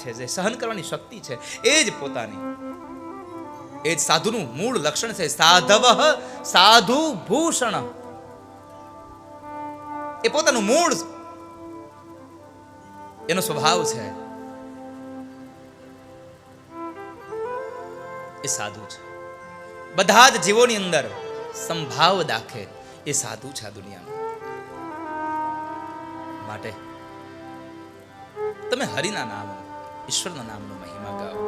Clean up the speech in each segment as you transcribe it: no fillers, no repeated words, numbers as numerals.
છે, જે સહન કરવાની શક્તિ છે, એ જ પોતાની, એ જ સાધુનું મૂળ લક્ષણ છે. સાધવ સાધુ ભૂષણ, એ પોતાનું મૂળ એનો સ્વભાવ છે, એ સાધુ છે. બધા જ જીવોની અંદર સંભાવ દાખે એ સાધુ છે આ દુનિયામાં. માટે તમે હરિના નામ, ઈશ્વરના નામનો મહિમા ગાઓ.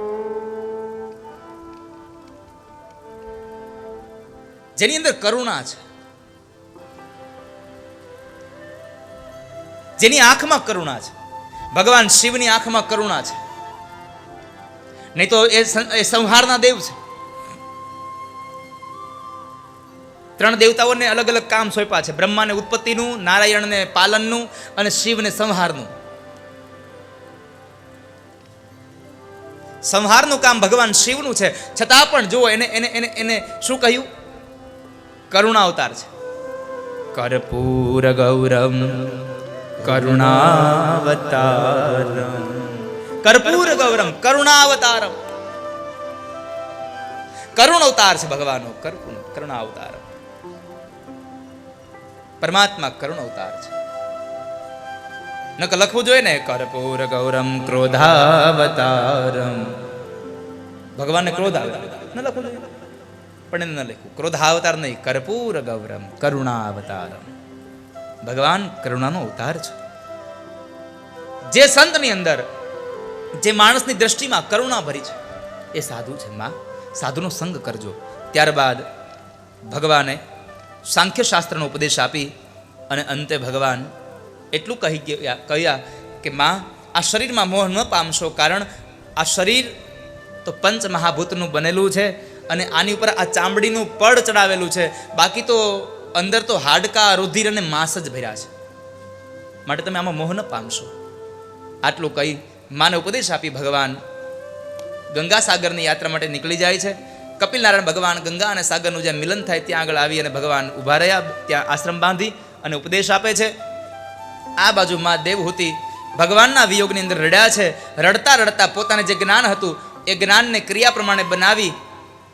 જેની અંદર કરુણા છે, જેની આંખમાં કરુણા છે, ભગવાન શિવની આંખમાં કરુણા છે, નહીં તો એ સંહારના દેવ છે. ત્રણ દેવતાઓને અલગ અલગ કામ સોંપ્યા છે, બ્રહ્માને ઉત્પત્તિનું, નારાયણને પાલનનું અને શિવને સંહારનું. સંહારનું કામ ભગવાન શિવનું છે, છતાં પણ જુઓ એને એને એને એને શું કહ્યું? કરુણા અવતાર છે. કર્પૂર ગૌરમ કરુણાવતારમ, કર્પૂર ગૌરમ કરુણાવતારમ. કરુણ અવતાર છે ભગવાનનો, કરુણા અવતાર. પરમાત્મા કરુણ અવતાર છે. નક લખવું જોઈએ ને કર્પૂર ગૌરમ ક્રોધાવતારમ. ભગવાનને ક્રોધ આવે ન લખવું જોઈએ, પણ એને ન લખવું. ક્રોધાવતાર નહીં, કર્પૂર ગૌરમ કરુણાવતારમ. ભગવાન કરુણાનો અવતાર છે. જે સંતની અંદર, જે માણસની દ્રષ્ટિમાં કરુણા ભરી છે, એ સાધુ છે. માં સાધુનો સંગ કરજો. ત્યારબાદ ભગવાને સાંખ્ય શાસ્ત્રનો ઉપદેશ આપી અને અંતે ભગવાન એટલું કહ્યા કે માં આ શરીરમાં મોહ ન પામશો, કારણ આ શરીર તો પંચ મહાભૂતનું બનેલું છે અને આની ઉપર આ ચામડીનું પડ ચડાવેલું છે, બાકી તો અંદર તો હાડકા, રુધિર અને માંસ જ ભર્યા છે, માટે તમે આમાં મોહ ન પામશો. આટલું કહી માને ઉપદેશ આપી ભગવાન ગંગા સાગરની યાત્રા માટે નીકળી જાય છે. કપિલ નારાયણ ભગવાન ગંગા અને સાગરનું જ્યાં મિલન થાય ત્યાં આગળ આવી અને ભગવાન ઊભા રહ્યા, ત્યાં આશ્રમ બાંધી અને ઉપદેશ આપે છે. આ બાજુ માં દેવહૂતિ ભગવાનના વિયોગની અંદર રડ્યા છે. રડતા રડતા પોતાને જે જ્ઞાન હતું એ જ્ઞાનને ક્રિયા પ્રમાણે બનાવી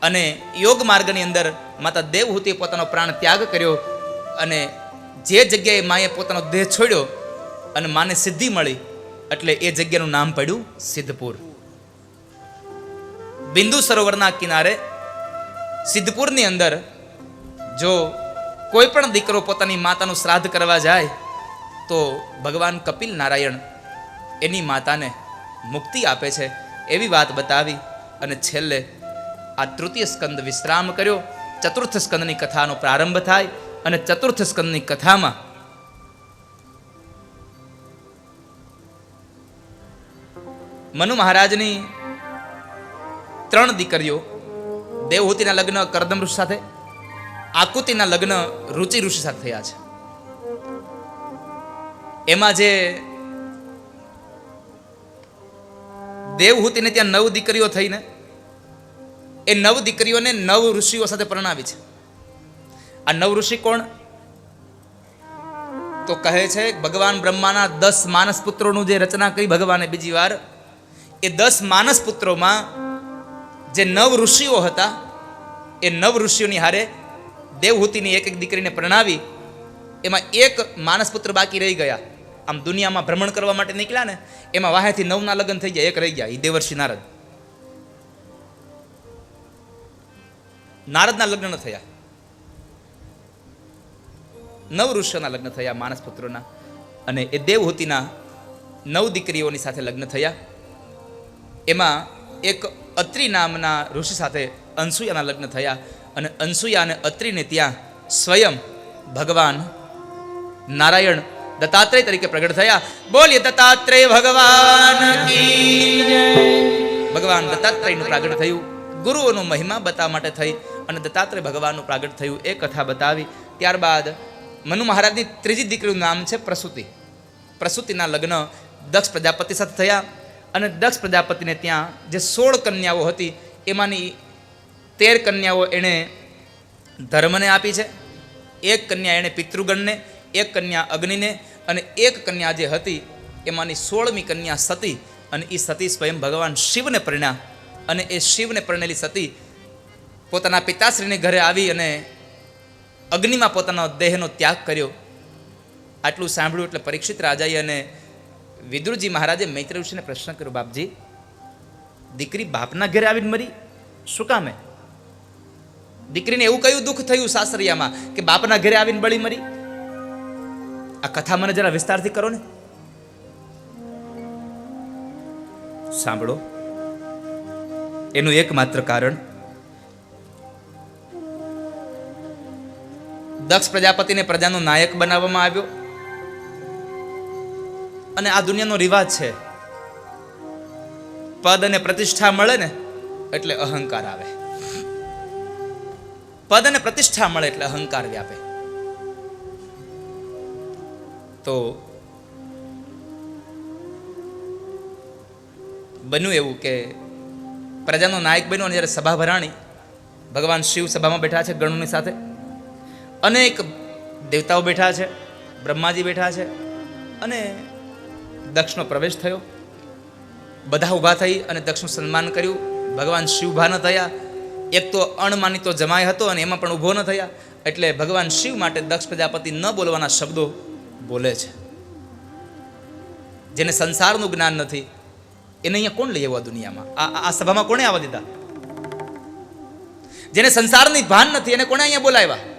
અને યોગ માર્ગની અંદર માતા દેવહૂતિએ પોતાનો પ્રાણ ત્યાગ કર્યો અને જે જગ્યાએ માએ પોતાનો દેહ છોડ્યો અને માને સિદ્ધિ મળી, એટલે એ જગ્યાનું નામ પડ્યું સિદ્ધપુર. બિંદુ સરોવરના કિનારે સિદ્ધપુરની અંદર જો કોઈ પણ દીકરો પોતાની માતાનું શ્રાદ્ધ કરવા જાય તો ભગવાન કપિલ નારાયણ એની માતાને મુક્તિ આપે છે, એવી વાત બતાવી અને છેલ્લે આ તૃતીય સ્કંદ વિશ્રામ કર્યો. ચતુર્થ સ્કંદની કથાનો પ્રારંભ થાય અને ચતુર્થ સ્કંદની કથામાં મનુ મહારાજની 3 દીકરીઓ, દેવહૂતિના લગ્ન કરદમ ઋષિ સાથે, આકુતિના લગ્ન રુચિ ઋષિ સાથે થયા છે. એમાં જે દેવહૂતિને ત્યાં 9 દીકરીઓ થઈને એ 9 દીકરીઓને 9 ઋષિઓ સાથે પરણાવી છે. આ 9 ઋષિ કોણ? તો કહે છે ભગવાન બ્રહ્માના 10 માનસ પુત્રોનું જે રચના કરી ભગવાને બીજી વાર, એ 10 માનસ પુત્રોમાં જે 9 ઋષિઓ હતા એ 9 ઋષિઓની હારે દેવહૂતિની એક દીકરીને પરણાવી. એમાં એક માનસ પુત્ર બાકી રહી ગયા. આમ દુનિયામાં ભ્રમણ કરવા માટે નીકળ્યા ને, એમાં વાહેથી 9ના લગ્ન થઈ ગયા, એક રહી ગયા, એ દેવર્ષિ નારદ. નારદના લગ્ન ન થયા, 9 ઋષિઓના લગ્ન થયા માનસ પુત્રોના, અને એ દેવહૂતિના 9 દીકરીઓની સાથે લગ્ન થયા. એમાં એક અત્રિ નામના ઋષિ સાથે અનસુયાના લગ્ન થયા અને અનસુયા અને અત્રિને ત્યાં સ્વયં ભગવાન નારાયણ દત્તાત્રેય તરીકે પ્રગટ થયા. બોલીએ દત્તાત્રેય ભગવાન કી જય. ભગવાન દત્તાત્રેયનું પ્રાગટ થયું, ગુરુઓનો મહિમા બતાવવા માટે થઈ અને દત્તાત્રેય ભગવાનનું પ્રાગટ થયું, એ કથા બતાવી. ત્યારબાદ મનુ મહારાજની 3જી દીકરીનું નામ છે પ્રસૂતિ. પ્રસૂતિના લગ્ન દક્ષ પ્રજાપતિ સાથે થયા અને દક્ષ પ્રજાપતિને ત્યાં જે 16 કન્યાઓ હતી એમાંની 13 કન્યાઓ એણે ધર્મને આપી છે, 1 કન્યા એણે પિતૃગણને, 1 કન્યા અગ્નિને અને 1 કન્યા જે હતી એમાંની 16મી કન્યા સતી અને એ સતી સ્વયં ભગવાન શિવને પરણ્યા, અને એ શિવને પરણેલી સતી પોતાના પિતાશ્રીને ઘરે આવી અને અગ્નિમાં પોતાનો દેહનો ત્યાગ કર્યો. આટલું સાંભળ્યું એટલે પરીક્ષિત રાજાએ અને વિદુરજી મહારાજે મૈત્રેય ઋષિને પ્રશ્ન કર્યો, બાપજી, દીકરી બાપના ઘરે આવીને મરી, શું કામે? દીકરીને એવું કયું દુઃખ થયું સાસરિયામાં કે બાપના ઘરે આવીને બળી મરી? આ કથા મને જરા વિસ્તારથી કરો ને. સાંભળો, એનું એકમાત્ર કારણ દક્ષ પ્રજાપતિને પ્રજાનો નાયક બનાવવામાં આવ્યો, અને આ દુનિયાનો રિવાજ છે, પદ અને પ્રતિષ્ઠા મળે ને એટલે અહંકાર આવે, પદ અને પ્રતિષ્ઠા મળે એટલે અહંકાર વ્યાપે. તો બન્યું એવું કે પ્રજાનો નાયક બન્યો, અને જ્યારે સભા ભરાણી, ભગવાન શિવ સભામાં બેઠા છે ગણોની સાથે, અનેક દેવતાઓ બેઠા છે, બ્રહ્માજી બેઠા છે, અને દક્ષનો પ્રવેશ થયો. બધા ઊભા થઈ અને દક્ષનું સન્માન કર્યું. ભગવાન શિવ ઊભા ન થયા. એક તો અણમાનીતો જમાઈ હતો અને એમાં પણ ઊભો ન થયા. એટલે ભગવાન શિવ માટે દક્ષ પ્રજાપતિ ન બોલવાના શબ્દો બોલે છે. જેને સંસારનું જ્ઞાન નથી એને અહીંયા કોણ લઈ આવ્યું? દુનિયામાં આ સભામાં કોણે આવવા દીધા? જેને સંસારની ભાન નથી એને કોણે અહીંયા બોલાવ્યા?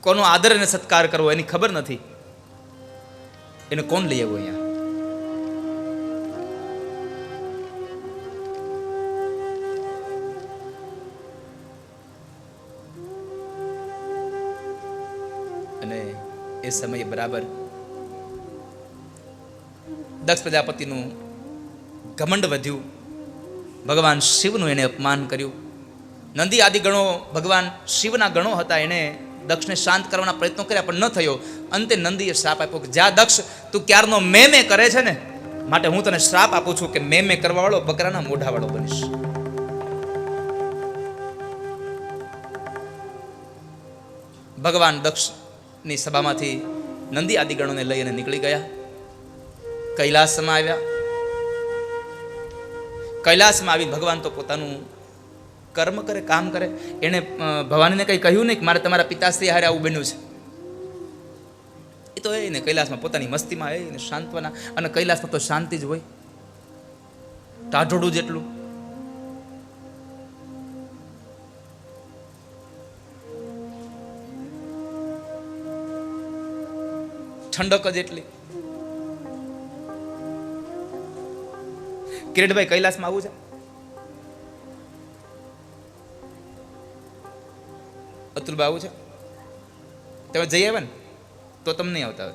કોનો આદર અને સત્કાર કરવો એની ખબર નથી, એને કોણ લઈ આવ્યું અહીંયા? અને એ સમયે બરાબર દક્ષ પ્રજાપતિનું ઘમંડ વધ્યું, ભગવાન શિવનું એને અપમાન કર્યું. નંદી આદિ ગણો ભગવાન શિવના ગણો હતા, એને દક્ષને શાંત કરવાના પ્રયત્નો કર્યા પણ ન થયો. અંતે નંદીએ શ્રાપ આપ્યો કે જ્યાં દક્ષ તું ક્યારનો મેં કરે છે ને, માટે હું તને શ્રાપ આપું છું કે મેં કરવા વાળો બકરાના મોઢા વાળો બનીશ. ભગવાન દક્ષની સભામાંથી નંદી આદિ ગણોને લઈ અને નીકળી ગયા, કૈલાસમાં આવ્યા. કૈલાસમાં આવી ભગવાન તો પોતાનું કર્મ કરે, કામ કરે. એને ભવાનીને કંઈ કહ્યું નહીં કે મારે તમારા પિતાશ્રી હારે આવું બન્યું છે. એ તો એને કૈલાસમાં પોતાની મસ્તીમાં એને શાંતવાના, અને કૈલાસમાં તો શાંતિ જ હોય, ટાઢોડું જેટલું. ઠંડક જ એટલી. કિરીટભાઈ, કૈલાસમાં આવું છે? અતુલભાઈ આવું છે? તમે જઈ આવ્યા ને તો તમને નહીં આવતા.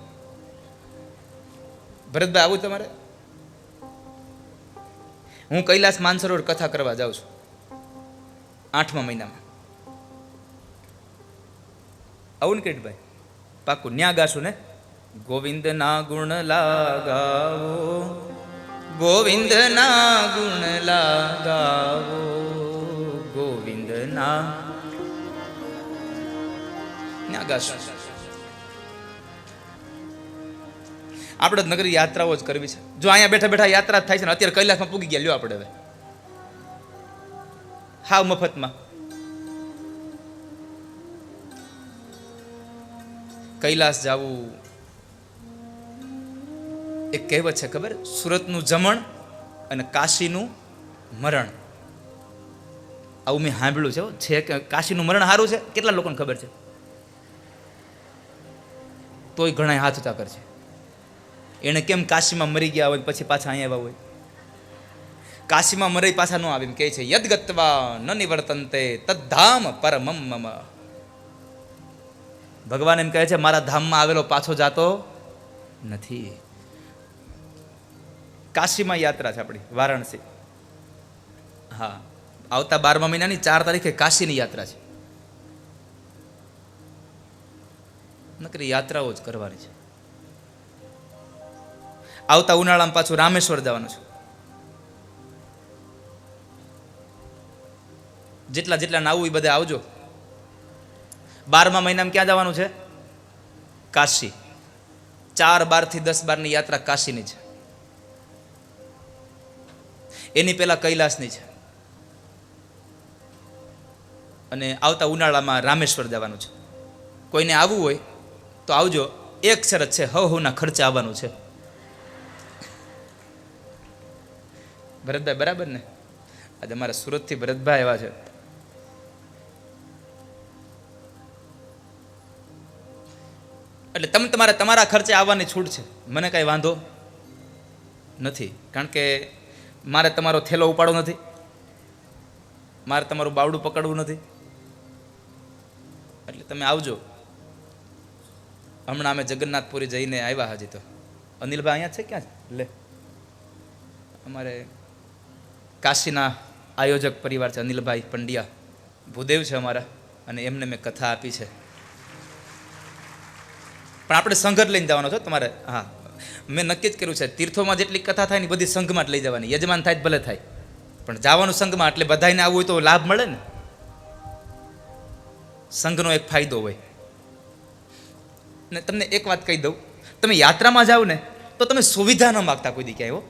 ભરતભાઈ આવું તમારે? હું કૈલાસ માનસરોવર કથા કરવા જાઉં છું 8મા મહિનામાં. આવું ને કિરીટભાઈ? પાકું ન્યા ગાશું ને? ગોવિંદના ગુણ લાગાવો, ગોવિંદના ગુણ લાગાવો, ગોવિંદના આપણે નગરી યાત્રાઓ જ કરવી છે. જો અહીંયા બેઠા બેઠા યાત્રા થાય છે ને, અત્યારે કૈલાસમાં પૂગી ગયા લ્યો આપણે હવે હાવ મફતમાં. કૈલાસ જવું એક કહેવત છે, ખબર? સુરતનું જમણ અને કાશીનું મરણ. આવું મેં સાંભળ્યું છે કે કાશીનું મરણ સારું છે. કેટલા લોકોને ખબર છે? તોય ઘણા હાથ ઊંચા કરશે. એને કેમ કાશીમાં મરી ગયા હોય પછી પાછા અહીંયા આવ્યા હોય? કાશીમાં મરી પાછા ન આવે એમ કહે છે, યદ ગત્વા ન નિવર્તન્તે તદ્ધામ પરમમ મમ. ભગવાન એમ કહે છે, મારા ધામમાં આવેલો પાછો જાતો નથી. કાશીમાં યાત્રા છે આપણી, વારાણસી. હા, આવતા 12મા મહિનાની 4 તારીખે કાશીની યાત્રા છે. નકરી યાત્રાઓ જ કરવાની છે. આવતા ઉનાળામાં પાછું રામેશ્વર જવાનું છે. જેટલા જેટલા આવું એ બધા આવજો. 12મા મહિનામાં ક્યાં જવાનું છે? કાશી. 4-12 થી 10-12ની યાત્રા કાશીની છે, એની પહેલા કૈલાસની છે, અને આવતા ઉનાળામાં રામેશ્વર જવાનું છે. કોઈને આવવું હોય તો આવજો. એક શરત છે, હવના ખર્ચે આવવાનું છે. ભરતભાઈ બરાબર ને? આજે અમારા સુરતથી ભરતભાઈ આવ્યા છે. એટલે તમે તમારા ખર્ચે આવવાની છૂટ છે, મને કાંઈ વાંધો નથી. કારણ કે મારે તમારો થેલો ઉપાડવો નથી, મારે તમારું બાવડું પકડવું નથી. એટલે તમે આવજો. હમણાં અમે જગન્નાથપુરી જઈને આવ્યા. હજી તો અનિલભાઈ અહીંયા છે. ક્યાં છે? લે, અમારે કાશીના આયોજક પરિવાર છે, અનિલભાઈ પંડ્યા, ભૂદેવ છે અમારા, અને એમને મેં કથા આપી છે. પણ આપણે સંઘ લઈને જવાનો છો તમારે. હા, મેં નક્કી જ કર્યું છે, તીર્થોમાં જેટલી કથા થાય ને બધી સંઘમાં જ લઈ જવાની. યજમાન થાય ભલે થાય, પણ જવાનું સંઘમાં. એટલે બધાને આવવું હોય તો લાભ મળે ને. સંઘનો એક ફાયદો હોય. ને તમને એક વાત કહી દઉં, તમે યાત્રામાં જાઓ ને તો તમે સુવિધા ન માગતા કોઈ દી ક્યાંય. હો,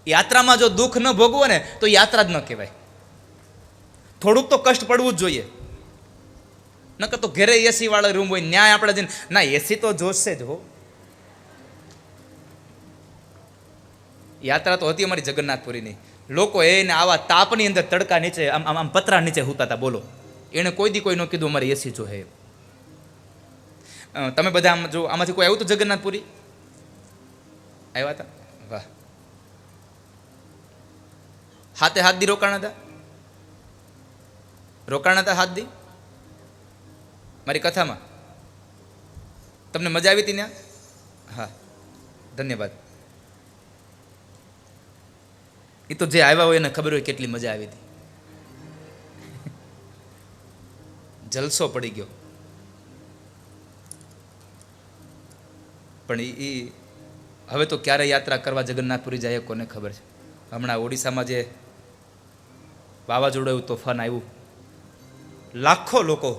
યાત્રામાં જો દુઃખ ન ભોગવો ને તો યાત્રા જ ન કહેવાય. થોડુંક તો કષ્ટ પડવું જ જોઈએ. નકર તો ઘરે એસી વાળો રૂમ હોય, ન્યાય આપણે જઈને ના એસી તો જોશે જ. હો, યાત્રા તો હતી અમારી જગન્નાથપુરીની. લોકો એને આવા તાપની અંદર તડકા નીચે આમ પતરા નીચે હુતા હતા. બોલો, એને કોઈ દી કોઈ ન કીધું અમારે એસી જો હે. તમે બધા આમ જો, આમાંથી કોઈ આવ્યું હતું જગન્નાથપુરી? આવ્યા હતા? વાહ. હાથે હાથ દી રોકાણા હતા? રોકાણા હતા હાથ દી મારી કથામાં? તમને મજા આવી હતી ત્યાં? હા, ધન્યવાદ. એ તો જે આવ્યા હોય એને ખબર હોય કેટલી મજા આવી હતી. જલસો પડી ગયો. પણ એ હવે તો ક્યારે યાત્રા કરવા જગન્નાથપુરી જાય કોને ખબર છે. હમણાં ઓડિશામાં જે વાવાઝોડું એવું તોફાન આવ્યું, લાખો લોકો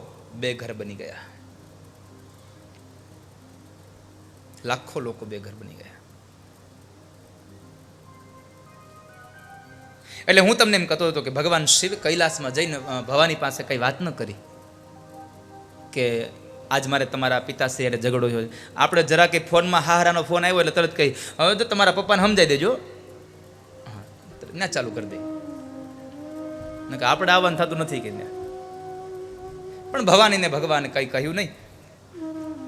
બેઘર બની ગયા. લાખો લોકો બેઘર બની ગયા. એટલે હું તમને એમ કહેતો હતો કે ભગવાન શિવ કૈલાસમાં જઈને ભવાની પાસે કઈ વાત ન કરી કે આજ મારે તમારા પિતાશ્રી એટલે ઝઘડો થયો. આપણે જરા કે ફોનમાં હારાનો ફોન આવ્યો એટલે તરત કહી, હવે તો તમારા પપ્પાને સમજાઈ દેજો. હા, ના ચાલુ કરી દે. આપણે આવવાનું થતું નથી કે ત્યાં. પણ ભવાનીને ભગવાને કંઈ કહ્યું નહીં.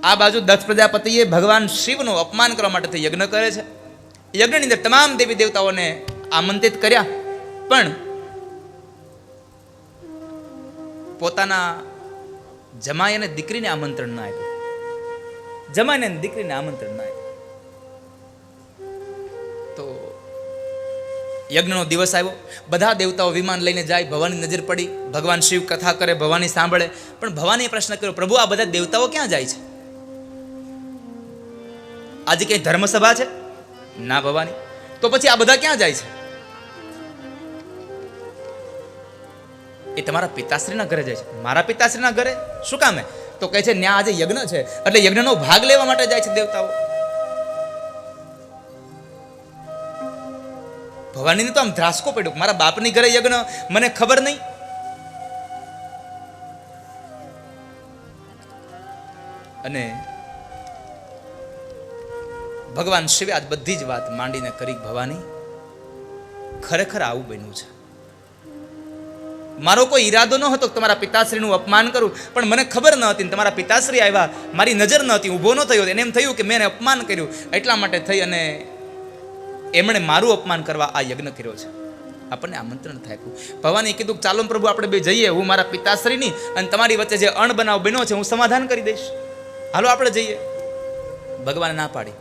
આ બાજુ દક્ષ પ્રજાપતિએ ભગવાન શિવનું અપમાન કરવા માટે યજ્ઞ કરે છે. યજ્ઞની અંદર તમામ દેવી દેવતાઓને આમંત્રિત કર્યા, પણ પોતાના જમાઈ અને દીકરીને આમંત્રણ ના આપ્યું. જમાઈને દીકરીને આમંત્રણ ના આપ્યું. તો યજ્ઞનો દિવસ આવ્યો, બધા દેવતાઓ વિમાન લઈને જાય. ભવાની નજર પડી, ભગવાન શિવ કથા કરે, ભવાની સાંભળે. પણ ભવાનીએ પ્રશ્ન કર્યો, પ્રભુ આ બધા દેવતાઓ ક્યાં જાય છે? આજે કઈ ધર્મસભા છે? ના ભવાની. તો પછી આ બધા ક્યાં જાય છે? એ તમારા પિતાશ્રીના ઘરે જાય છે. મારા પિતાશ્રીના ઘરે શું કામે? તો કહે છે ન્યા આજે યજ્ઞ છે, એટલે યજ્ઞનો ભાગ લેવા માટે જાય છે દેવતાઓ. ભવાનીને તો આમ ધ્રાસકો પડ્યો, મારા બાપની ઘરે યજ્ઞ, મને ખબર નહીં. અને ભગવાન શિવે આજ બધી જ વાત માંડીને કરી, ભવાની ખરેખર આવું બન્યું છે. મારો કોઈ ઈરાદો ન હતો તમારા પિતાશ્રીનું અપમાન કરું, પણ મને ખબર ન હતી. તમારા પિતાશ્રી આવ્યા, મારી નજર ન હતી, ઊભો ન થયો. એને એમ થયું કે મેં અપમાન કર્યું, એટલા માટે થઈ અને એમણે મારું અપમાન કરવા આ યજ્ઞ કર્યો છે. આપણને આમંત્રણ થાય. ભવાની કીધું ચાલો પ્રભુ આપણે બે જઈએ, હું મારા પિતાશ્રીની અને તમારી વચ્ચે જે અણબનાવ બન્યો છે હું સમાધાન કરી દઈશ. હાલો આપણે જઈએ. ભગવાને ના પાડી.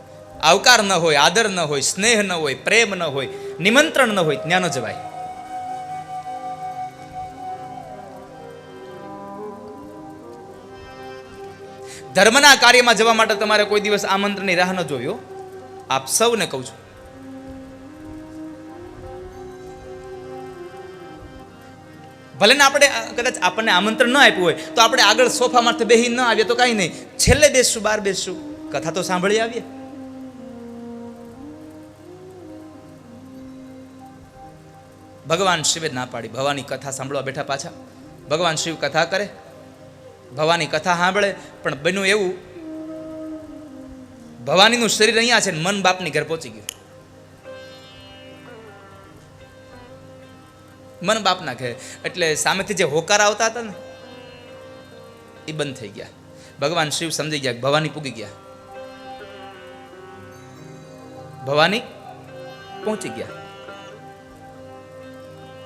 આવકાર ન હોય, આદર ન હોય, સ્નેહ ન હોય, પ્રેમ ન હોય, નિમંત્રણ ન હોય, ત્યાં ન જવાય. ધર્મના કાર્યમાં જવા માટે તમારે કોઈ દિવસ આમંત્રણની રાહ ન જોયો. આપ સૌને કહું છું, ભલે ને આપણે કદાચ આપણને આમંત્રણ ન આપ્યું હોય તો આપણે આગળ સોફા માથે બેસી ન આવીએ તો કાંઈ નહીં, છેલ્લે બેસશું, બહાર બેસશું, કથા તો સાંભળી આવીએ. ભગવાન શિવે ના પાડી. ભવાની કથા સાંભળવા બેઠા પાછા. ભગવાન શિવ કથા કરે, ભવાની કથા સાંભળે, પણ બન્યું એવું, ભવાનીનું શરીર અહીંયા છે, મન બાપની ઘર પહોંચી ગયું. મન બાપના ઘરે, એટલે સામેથી જે હોકારા આવતા હતા ને એ બંધ થઈ ગયા. ભગવાન શિવ સમજી ગયા, ભવાની પૂગી ગયા, ભવાની પહોંચી ગયા.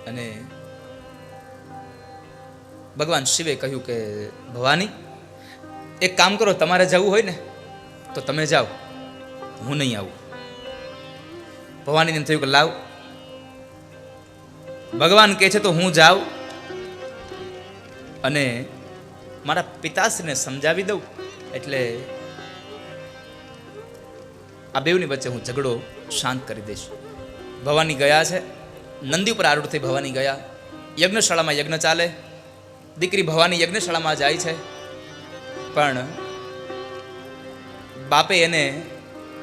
અને ભગવાન શિવે કહ્યું કે ભવાની, એક કામ કરો, તમારે જવું હોય ને તો તમે જાઓ, હું નહીં આવું. ભવાનીને થયું કે લાવ, ભગવાન કહે છે તો હું જાઉં અને મારા પિતાશ્રીને સમજાવી દઉં, એટલે આ બેવની વચ્ચે હું ઝઘડો શાંત કરી દઈશ. ભવાની ગયા છે, નંદી ઉપર આરૂઢ થઈ ભવાની ગયા. યજ્ઞશાળામાં યજ્ઞ ચાલે, દીકરી ભવાની યજ્ઞશાળામાં જાય છે, પણ બાપે એને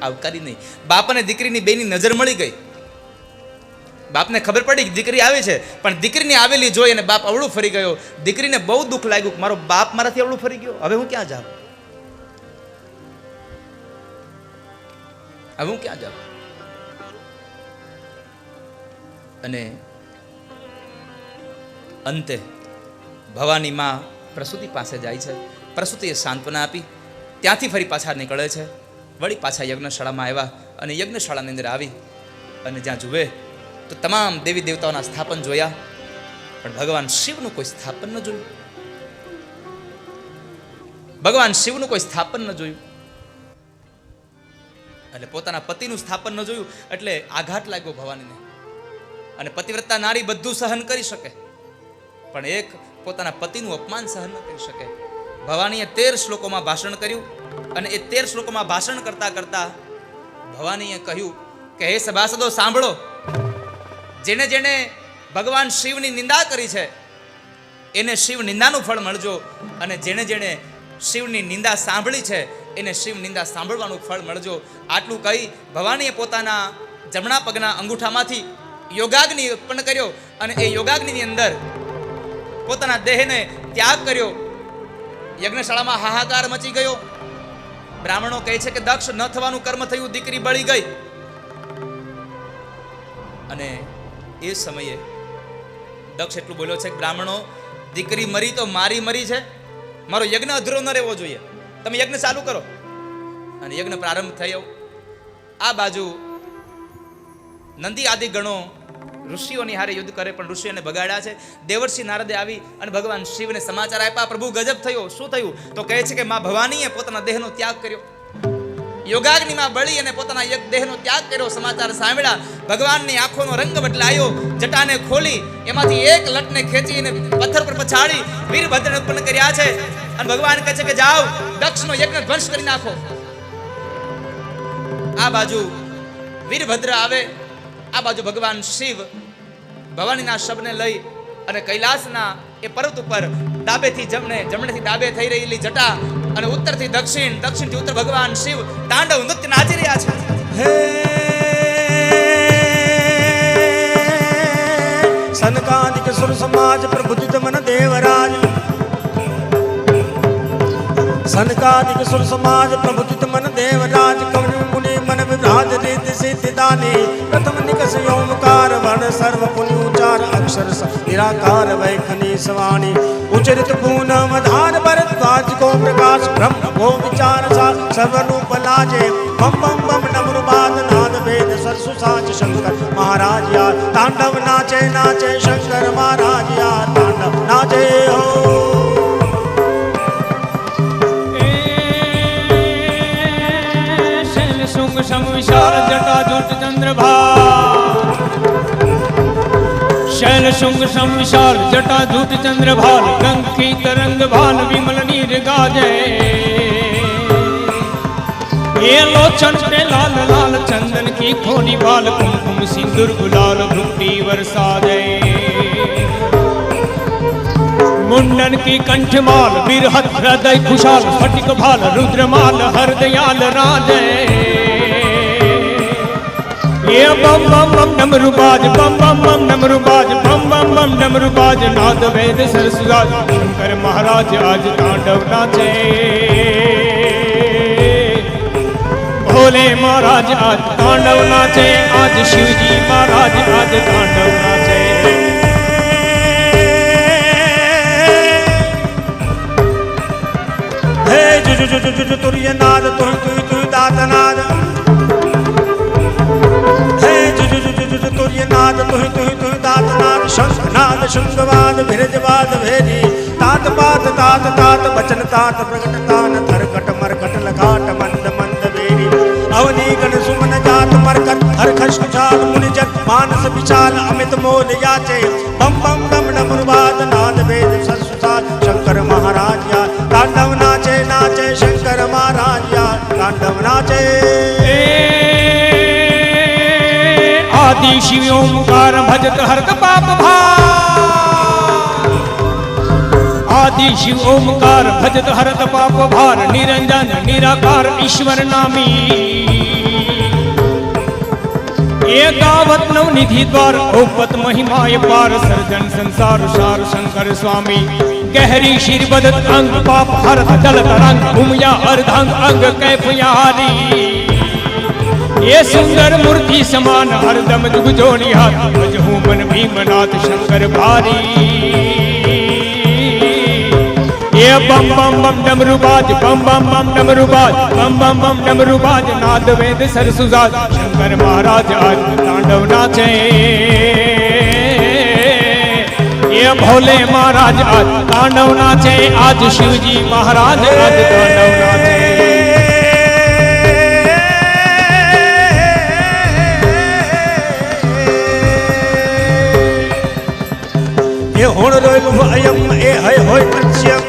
આવકારી નહીં. બાપ અને દીકરીની બેની નજર મળી ગઈ. બાપને ખબર પડી કે દીકરી આવી છે, પણ દીકરીની આવેલી જોઈ અને બાપ અવળું ફરી ગયો. દીકરીને બહુ દુઃખ લાગ્યું કે મારો બાપ મારાથી અવળું ફરી ગયો, હવે હું ક્યાં જાઉં, હવે હું ક્યાં જાઉં. અને અંતે ભવાની માં પ્રસૂતિ પાસે જાય છે. પ્રસૂતિએ સાંત્વના આપી, ત્યાંથી ફરી પાછા નીકળે છે. વળી પાછા યજ્ઞશાળામાં આવ્યા અને યજ્ઞશાળાની અંદર આવી અને જ્યાં જુએ તો તમામ દેવી દેવતાઓના સ્થાપન જોયા, પણ ભગવાન શિવનું કોઈ સ્થાપન ન જોયું. ભગવાન શિવનું કોઈ સ્થાપન ન જોયું. એટલે પોતાના પતિનું સ્થાપન ન જોયું એટલે આઘાત લાગ્યો ભવાનીને. અને પતિવ્રતા નારી બધું સહન કરી શકે, પણ એક પોતાના પતિનું અપમાન સહન ન કરી શકે. ભવાનીએ 13 શ્લોકોમાં ભાષણ કર્યું અને એ 13 શ્લોકોમાં ભાષણ કરતા કરતા ભવાનીએ કહ્યું કે હે સભાસદો સાંભળો, જેને જેને ભગવાન શિવની નિંદા કરી છે એને શિવ નિંદાનું ફળ મળજો, અને જેને જેને શિવની નિંદા સાંભળી છે એને શિવ નિંદા સાંભળવાનું ફળ મળજો. આટલું કહી ભવાનીએ પોતાના જમણા પગના અંગૂઠામાંથી યોગાગ્નિ ઉત્પન્ન કર્યો અને એ યોગાગ્નિની અંદર પોતાના દેહને ત્યાગ કર્યો. યજ્ઞશાળામાં હાહાકાર મચી ગયો. બ્રાહ્મણો કહે છે કે દક્ષ ન થવાનું કર્મ થયું, દીકરી બળી ગઈ. અને એ સમયે દક્ષ એટલું બોલ્યો છે કે બ્રાહ્મણો, દીકરી મરી તો મારી મરી છે, મારો યજ્ઞ અધૂરો ન રહેવો જોઈએ, તમે યજ્ઞ ચાલુ કરો. અને યજ્ઞ પ્રારંભ થયો. આ બાજુ નંદી આદિ ગણો ઋષિઓની હારે યુદ્ધ કરે, પણ ઋષિઓને બગાડ્યા છે. દેવર્ષિ નારદે આવી અને ભગવાન શિવને સમાચાર આપ્યા. પ્રભુ ગજબ થયો. શું થયું? તો કહે છે કે માં ભવાનીએ પોતાના દેહનો ત્યાગ કર્યો, યોગાગ્નિમાં બળી અને પોતાના દેહનો ત્યાગ કર્યો. સમાચાર સાંભળ્યા, ભગવાનની આંખોનો રંગ બદલાયો. જટાને ખોલી એમાંથી એક લટને ખેંચીને પથ્થર પર પછાડી વીરભદ્રને ઉત્પન્ન કર્યા છે. અને ભગવાન કહે છે કે જાઓ, દક્ષનો યજ્ઞ ધ્વંસ કરી નાખો. આ બાજુ વીરભદ્ર આવે, આ બાજુ ભગવાન શિવ ભવાનીના શબને લઈ અને કૈલાસના એ પર્વત ઉપર ડાબેથી જમણે, જમણેથી ડાબે થઈ રહેલી જટા અને ઉત્તરથી દક્ષિણ, દક્ષિણથી ઉત્તર ભગવાન શિવ તાંડવ નૃત્ય નાચી રહ્યા છે. હે સનકાદિક સુર સમાજ પ્રબુદ્ધિત મન દેવરાજ, સનકાદિક સુર સમાજ પ્રબુદ્ધિત મન દેવરાજ, કવિ મુનિ મન વિભ્રાજ રીતિ સિદ્ધિ દાની, પ્રથમ નિકસ ઓમકાર વર્ણ સર્વ પુણ્ય ઉચ્ચાર અક્ષર નિરાકાર વૈખની સવાણી, ઉચરિત પૂનમ ધાર ભરદ્વાજ को प्रकाश ब्रह्म को विचार सा सर्वरूप लाजे, बम बम बम डमरू बाद नाद भेद सरसु साच शंकर महाराज यार, तांडव नाचे नाचे शंकर महाराज यार, तांडव नाचे हो. शुंग सम विशाल जटा जुट चंद्रभा, शैल शुंग सम विशाल जटा जुट चंद्रभाल, कंकी तरंग भाल विमल नीर गाजे, ये लोचन पे लाल लाल चंदन की खोनी बाल, कुमकुम सिंदूर गुलाल भ्रुकुटी बरसा दे. मुंडन की कंठमाल बिरहत हृदय खुशाल स्फटिक भाल रुद्रमाल हरदयाल राजे ये बम बम बम डमरुबाज बम बम बम डमरुबाज बम बम बम डमरुबाज नाद वेद सरसुराज शंकर महाराज आज तांडव नाचे भोले महाराज आज तांडव नाचे आज शिवजी महाराज आज तांडव नाचे हे जु जु जु जु जु तुर्य नाद तुह तुह तुह दात नाद हे जु जु जु जु जु जु तुर्य नाद तुह तुह तुह दात नाद शंख नाद शुंगवाद भिरजवाद भेरी तात पात तात तात बचन तात प्रगट तान थरकट मरकट लगाट मंद मंद बेरी अवनी गण सुमन जात मरकट हर खश कुचाल मुनि जट मानस विशाल अमित मोल याचे बम बम डम डमरुबाद नाद वेद सरसुसाल शंकर महाराज या तांडव नाचे नाचे शंकर महाराज या तांडव नाचे आदि शिव ओंकार भजत हरत पाप भार आदि शिव ओंकार भजत हरत पाप भार निरंजन निराकार ईश्वर नामी एकावत नवनिधि द्वार औपत महिमाय पार सर्जन संसार सार शंकर स्वामी गहरी शिर बदत अंग पाप हरत जल तरंग उमया अर्धंग अंग कैफयारी ये सुंदर मूर्ति समान हरदम जुग जोड़ी हाथ भजहू मन भीमनाथ शंकर भारी ये बम बम बम डमरुबाज बम बम बम डमरुबाज बम बम बम डमरुबाज नाद वेद सरसुजाज शंकर महाराज आज तांडव नाचे ये भोले महाराज आज तांडव नाचे आज शिवजी महाराज आज तांडव नाचे ये होण रोयल अयम ए हय होय तत्स्यम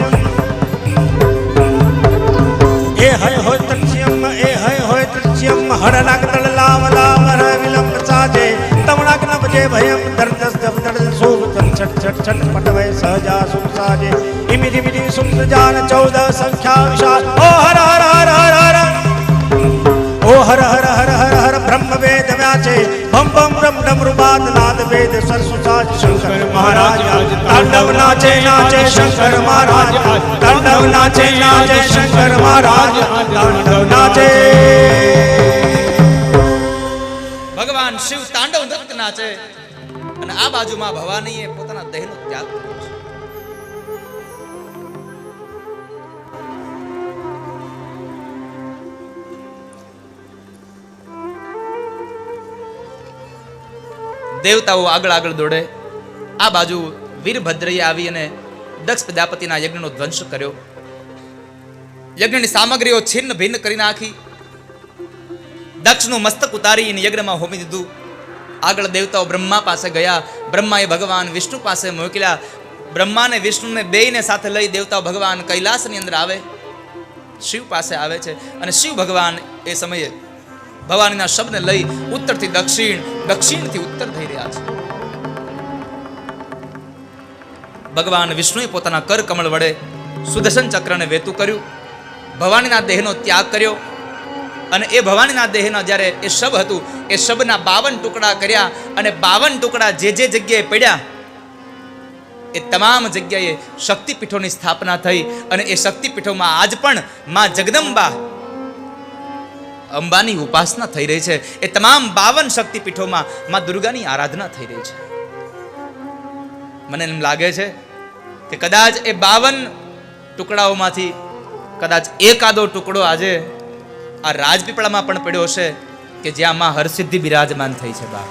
ए हय होय तत्स्यम ए हय होय तत्स्यम हरनाक तळ लाव लाव हर विलंब साजे तमनाक न बजे भयम दर्दस दब दर्द सोग तम छट छट छट पटवय सहजा सुख साजे इमिरि मिरि सुख जान 14 संख्या विशाल ओ हर हर हर हर हर ओ हर हर हर हर हर ब्रह्म वेद व्याचे बम बम ब्रह्म डमरुबाद नाद वेद सरसुसाज शंकर महाराज आज तांडव नाचे नाचे शंकर महाराज आज तांडव नाचे नाचे शंकर महाराज तांडव नाचे ભગવાન શિવ તાંડવ નૃત્ય નાચે અને આ બાજુમાં ભવાનીએ પોતાના દેહનો ત્યાગ કર્યો છે. દેવતાઓ આગળ આગળ દોડે. આ બાજુ વીરભદ્રએ આવી અને દક્ષ પ્રજાપતિના યજ્ઞનો ધ્વંસ કર્યો. યજ્ઞની સામગ્રીઓ છિન્ન ભિન્ન કરી નાખી. દક્ષનું મસ્તક ઉતારીને યજ્ઞમાં હોમી દીધું. આગળ દેવતાઓ બ્રહ્મા પાસે ગયા. બ્રહ્માએ ભગવાન વિષ્ણુ પાસે મોકલ્યા. બ્રહ્માને વિષ્ણુને બેયને સાથે લઈ દેવતાઓ ભગવાન કૈલાસની અંદર આવે, શિવ પાસે આવે છે. અને શિવ ભગવાન એ સમયે ભવાનીના શબ્દને લઈ ઉત્તરથી દક્ષિણ, દક્ષિણથી ઉત્તર થઈ રહ્યા છે. ભગવાન વિષ્ણુએ પોતાના કર કમળ વડે સુદર્શન ચક્રને વેતું કર્યું. ભવાનીના દેહનો ત્યાગ કર્યો. અને એ ભવાનીના દેહના જ્યારે એ શબ હતું એ શબના 52 ટુકડા કર્યા. અને 52 ટુકડા જે જે જગ્યાએ પડ્યા એ તમામ જગ્યાએ શક્તિપીઠોની સ્થાપના થઈ. અને એ શક્તિપીઠોમાં આજ પણ માં જગદંબા અંબાની ઉપાસના થઈ રહી છે. એ તમામ 52 શક્તિપીઠોમાં માં દુર્ગાની આરાધના થઈ રહી છે. મને એમ લાગે છે કે કદાચ એ 52 ટુકડાઓમાંથી કદાચ એકાદો ટુકડો આજે આ રાજપીપળામાં પણ પડ્યો હશે કે જ્યાં માં હરસિદ્ધિ બિરાજમાન થઈ છે. બાપ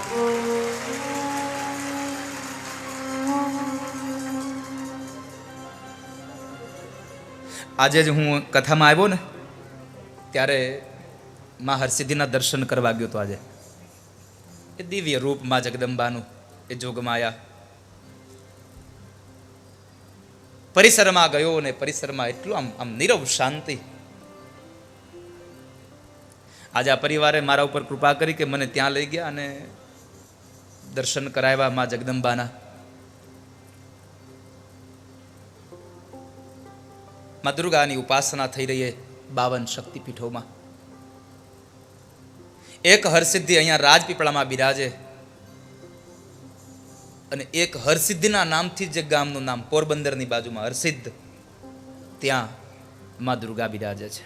આજે જ હું કથામાં આવ્યો ને ત્યારે માં હરસિદ્ધિના દર્શન કરવા ગયો તો. આજે એ દિવ્ય રૂપ માં જગદંબાનું એ જોગમાયા પરિસરમાં ગયો અને પરિસરમાં એટલું આમ નીરવ શાંતિ. આજે આ પરિવારે મારા ઉપર કૃપા કરી કે મને ત્યાં લઈ ગયા અને દર્શન કરાવ્યા માં જગદંબાના. મા દુર્ગાની ઉપાસના થઈ રહી છે 52 શક્તિપીઠોમાં. એક હરસિદ્ધિ અહીંયા રાજપીપળામાં બિરાજે અને એક હરસિદ્ધિના નામથી જે ગામનું નામ પોરબંદરની બાજુમાં હરસિદ્ધ, ત્યાં મા દુર્ગા બિરાજે છે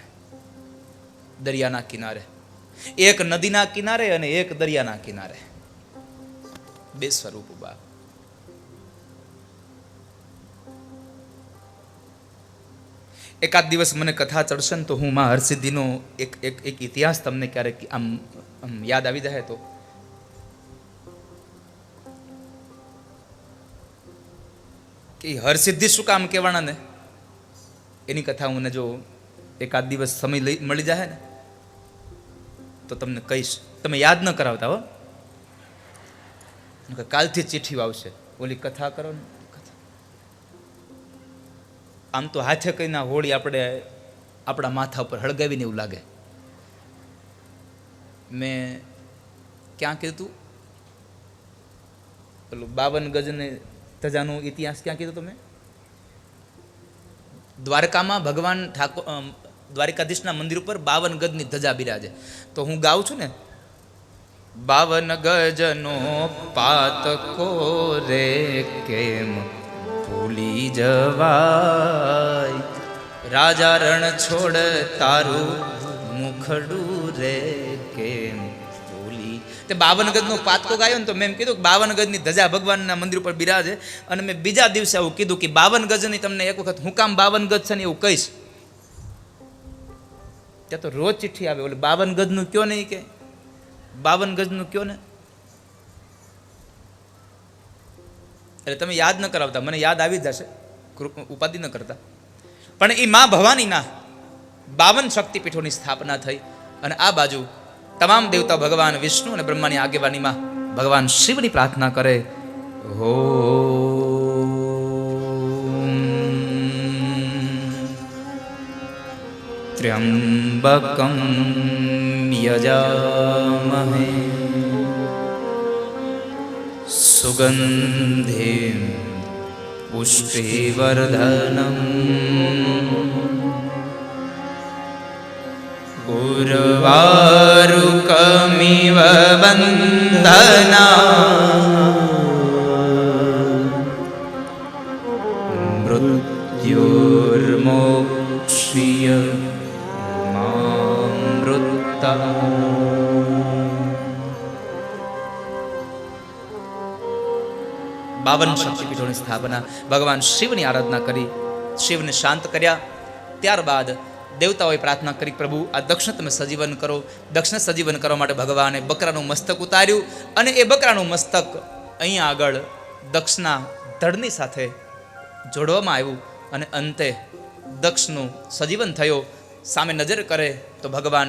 દરિયાના કિનારે. એક નદીના કિનારે અને એક દરિયાના કિનારે, બે સ્વરૂપ બા. એકાદ દિવસ મને કથા ચડશે ને તો હું માં હરસિદ્ધિનો એક ઇતિહાસ તમને ક્યારેક આમ યાદ આવી જાય તો કે હરસિદ્ધિ શું કામ કહેવાના ને એની કથા હું જો એકાદ દિવસ સમય મળી જાય ને તો તમને કહીશ. તમે યાદ ન કરાવતા હો, કાલથી ચિઠ્ઠી આવશે ઓલી કથા કરો ને. આમ તો હાથે કહીને હોળી આપણે આપણા માથા ઉપર હળગાવીને એવું લાગે. મેં ક્યાં કીધું તું પેલું 52 ગજને ધજાનો ઇતિહાસ ક્યાં કીધું તમે? દ્વારકામાં ભગવાન ઠાકોર દ્વારિકાધીશના મંદિર ઉપર 52 ગજની ધજા બિરાજે. તો હું ગાઉં છું ને, 52 ગજનો પાતકો રે કેમ ભૂલી જવાય, રાજા રણ છોડ તારું મુખડું રે કેમ ભૂલી. તે 52 ગજનો પાતકો ગાયો ને તો મેં એમ કીધું કે 52 ગજની ધજા ભગવાનના મંદિર ઉપર બિરાજે. અને મેં બીજા દિવસે આવું કીધું કે 52 ગજની તમને એક વખત હું કામ 52 ગજ છે ને એવું કહીશ. ત્યાં તો રોજ ચિઠ્ઠી આવે, ઓલે 52 ગજનું કયો નહીં કે 52 ગજનું કયો ને. એટલે તમે યાદ ન કરાવતા, મને યાદ આવી જશે, ઉપાધિ ન કરતા. પણ એ મા ભવાનીના 52 શક્તિપીઠોની સ્થાપના થઈ અને આ બાજુ તમામ દેવતા ભગવાન વિષ્ણુ અને બ્રહ્માની આગેવાનીમાં ભગવાન શિવની પ્રાર્થના કરે. હો ત્ર્યંબકમ યજામહે સુગંધિ પુષ્ટિવર્ધનમ ઉર્વારુકમિવ બંધના મૃત્યુર્મોક્ષ્ય મામૃતા. 52 શક્તિપીઠોની સ્થાપના, ભગવાન શિવની આરાધના કરી, શિવને શાંત કર્યા. ત્યારબાદ દેવતાઓએ પ્રાર્થના કરી, પ્રભુ આ દક્ષને તમે સજીવન કરો. દક્ષને સજીવન કરવા માટે ભગવાને બકરાનું મસ્તક ઉતાર્યું અને એ બકરાનું મસ્તક અહીંયા આગળ દક્ષના ધડની સાથે જોડવામાં આવ્યું અને અંતે દક્ષનું સજીવન થયો. સામે નજર કરે તો ભગવાન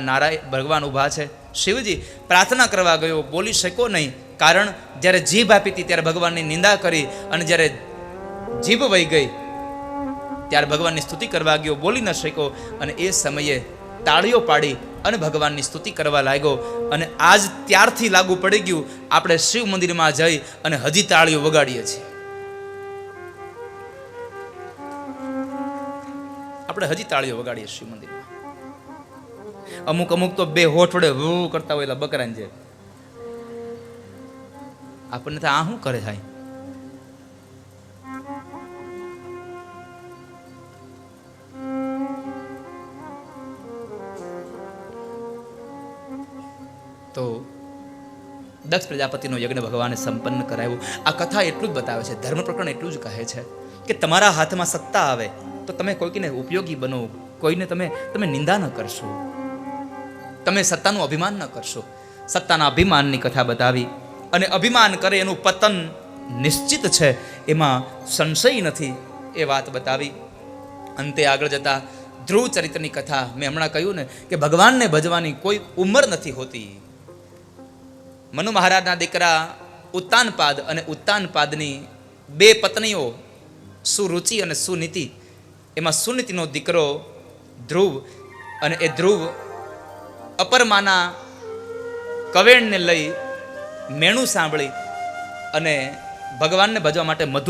ભગવાન ઊભા છે. શિવજી પ્રાર્થના કરવા ગયો, બોલી શક્યો નહીં, કારણ જ્યારે જીભ આપી હતી ત્યારે ભગવાનની નિંદા કરી અને જ્યારે જીભ વહી ગઈ ત્યારે ભગવાનની સ્તુતિ કરવા ગયો, બોલી ન શક્યો અને એ સમયે તાળીઓ પાડી અને ભગવાનની સ્તુતિ કરવા લાગ્યો. અને આજ ત્યારથી લાગુ પડી ગયું, આપણે શિવ મંદિરમાં જઈ અને હજી તાળીઓ વગાડીએ છીએ. આપણે હજી તાળીઓ વગાડીએ શિવ મંદિરમાં. અમુક તો બે હોઠ વડે હું કરતા હોય એટલે બકરાને છે. આપણને તો આ શું કરે થાય? તો દક્ષ પ્રજાપતિનો યજ્ઞ ભગવાને સંપન્ન કરાવ્યો. આ કથા એટલું જ બતાવે છે, ધર્મ પ્રકરણ એટલું જ કહે છે કે તમારા હાથમાં સત્તા આવે તો તમે કોઈકને ઉપયોગી બનો, કોઈને તમે નિંદા ન કરશો, તમે સત્તાનું અભિમાન ન કરશો. સત્તાના અભિમાનની કથા બતાવી અને અભિમાન કરે એનું પતન નિશ્ચિત છે, એમાં સંશય નથી, એ વાત બતાવી. અંતે આગળ જતા ધ્રુવ ચરિત્રની કથા મેં હમણાં કહ્યું ને કે ભગવાનને ભજવાની કોઈ ઉંમર નથી હોતી. મનુ મહારાજના દીકરા ઉત્તાનપાદ અને ઉત્તાનપાદની બે પત્નીઓ સુરુચિ અને સુનીતિ, એમાં સુનીતિનો દીકરો ધ્રુવ, અને એ ધ્રુવ અપરમાના કવેણને લઈ મેણું સાંભળી અને ભગવાનને ભજવા માટે મધુ